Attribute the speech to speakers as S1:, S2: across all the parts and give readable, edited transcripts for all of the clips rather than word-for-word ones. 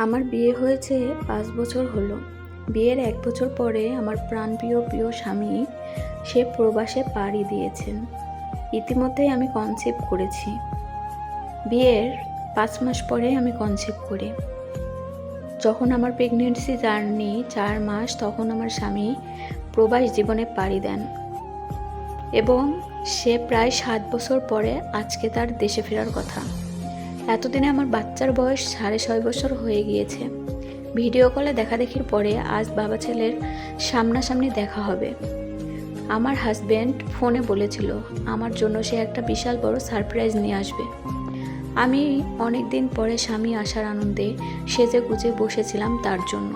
S1: আমার বিয়ে হয়েছে ৫ বছর হলো। বিয়ের ১ বছর পরে আমার প্রিয় স্বামী সে প্রবাসে পাড়ি দিয়েছেন। ইতিমধ্যেই আমি কনসিভ করেছি। বিয়ের ৫ মাস পরে আমি কনসিভ করি। যখন আমার প্রেগন্যান্সি জার্নি ৪ মাস, তখন আমার স্বামী প্রবাস জীবনে পাড়ি দেন এবং সে প্রায় ৭ বছর পরে আজকে তার দেশে ফেরার কথা। এতদিনে আমার বাচ্চার বয়স ৬.৫ বছর হয়ে গিয়েছে। ভিডিও কলে দেখাদেখির পরে আজ বাবা ছেলের সামনাসামনি দেখা হবে। আমার হাজব্যান্ড ফোনে বলেছিল আমার জন্য সে একটা বিশাল বড় সারপ্রাইজ নিয়ে আসবে। আমি অনেক দিন পরে স্বামী আসার আনন্দে সেজে গুজে বসেছিলাম তার জন্য।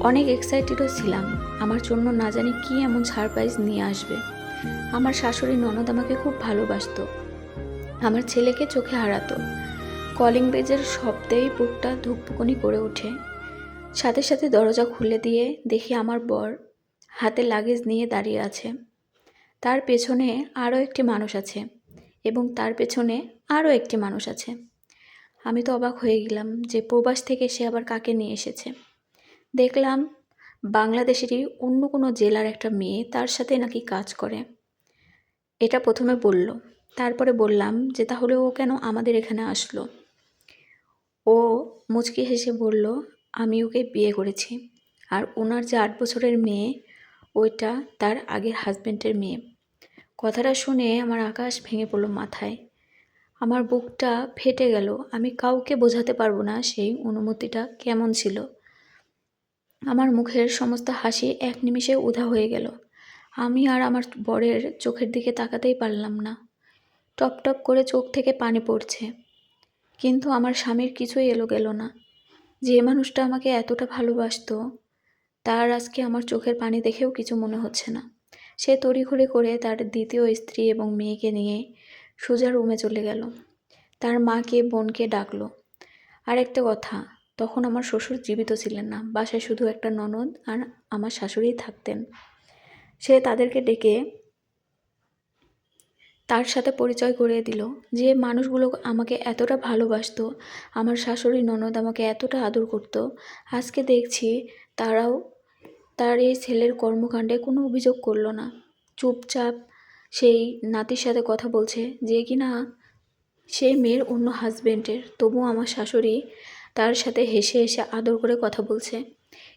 S1: অনেক এক্সাইটেডও ছিলাম আমার জন্য না জানি কি এমন সারপ্রাইজ নিয়ে আসবে। আমার শাশুড়ি ননদ আমাকে খুব ভালোবাসতো, আমার ছেলেকে চোখে হারাতো। কলিং বেজের শব্দেই বুকটা ধুকপুকুনি করে ওঠে। সাথে সাথে দরজা খুলে দিয়ে দেখি আমার বর হাতে লাগেজ নিয়ে দাঁড়িয়ে আছে। তার পেছনে আরও একটি মানুষ আছে এবং তার পেছনে আরও একটি মানুষ আছে। আমি তো অবাক হয়ে গেলাম যে প্রবাস থেকে সে আবার কাকে নিয়ে এসেছে। দেখলাম বাংলাদেশেরই অন্য কোনো জেলার একটা মেয়ে তার সাথে নাকি কাজ করে। এটা প্রথমে বলল, তারপরে বললাম যে তাহলে ও কেন আমাদের এখানে আসলো। ও মুচকি হেসে বলল আমি ওকে বিয়ে করেছি, আর ওনার যে ৮ বছরের মেয়ে ওইটা তার আগের হাজব্যান্ডের মেয়ে। কথাটা শুনে আমার আকাশ ভেঙে পড়ল মাথায়। আমার বুকটা ফেটে গেল। আমি কাউকে বোঝাতে পারবো না সেই অনুভূতিটা কেমন ছিল। আমার মুখের সমস্ত হাসি এক নিমিষে উধাও হয়ে গেল। আমি আর আমার বরের চোখের দিকে তাকাতেই পারলাম না। টপ টপ করে চোখ থেকে পানি পড়ছে, কিন্তু আমার স্বামীর কিছুই এলো গেল না। যে মানুষটা আমাকে এতটা ভালোবাসতো তার আজকে আমার চোখের পানি দেখেও কিছু মনে হচ্ছে না। সে তড়িঘড়ি করে তার দ্বিতীয় স্ত্রী এবং মেয়েকে নিয়ে সোজা রুমে চলে গেল। তার মাকে বোনকে ডাকলো। আর একটা কথা, তখন আমার শ্বশুর জীবিত ছিলেন না, বাসায় শুধু একটা ননদ আর আমার শাশুড়িই থাকতেন। সে তাদেরকে ডেকে তার সাথে পরিচয় করিয়ে দিল। যে মানুষগুলো আমাকে এতটা ভালোবাসতো, আমার শাশুড়ি ননদ আমাকে এতটা আদর করত, আজকে দেখছি তারাও তার এই ছেলের কর্মকাণ্ডে কোনো অভিযোগ করলো না। চুপচাপ সেই নাতির সাথে কথা বলছে, যে কিনা সেই মেয়ের অন্য হাজবেন্ডের। তবুও আমার শাশুড়ি তার সাথে হেসে হেসে আদর করে কথা বলছে।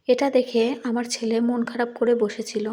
S1: এটা দেখে আমার ছেলে মন খারাপ করে বসেছিল।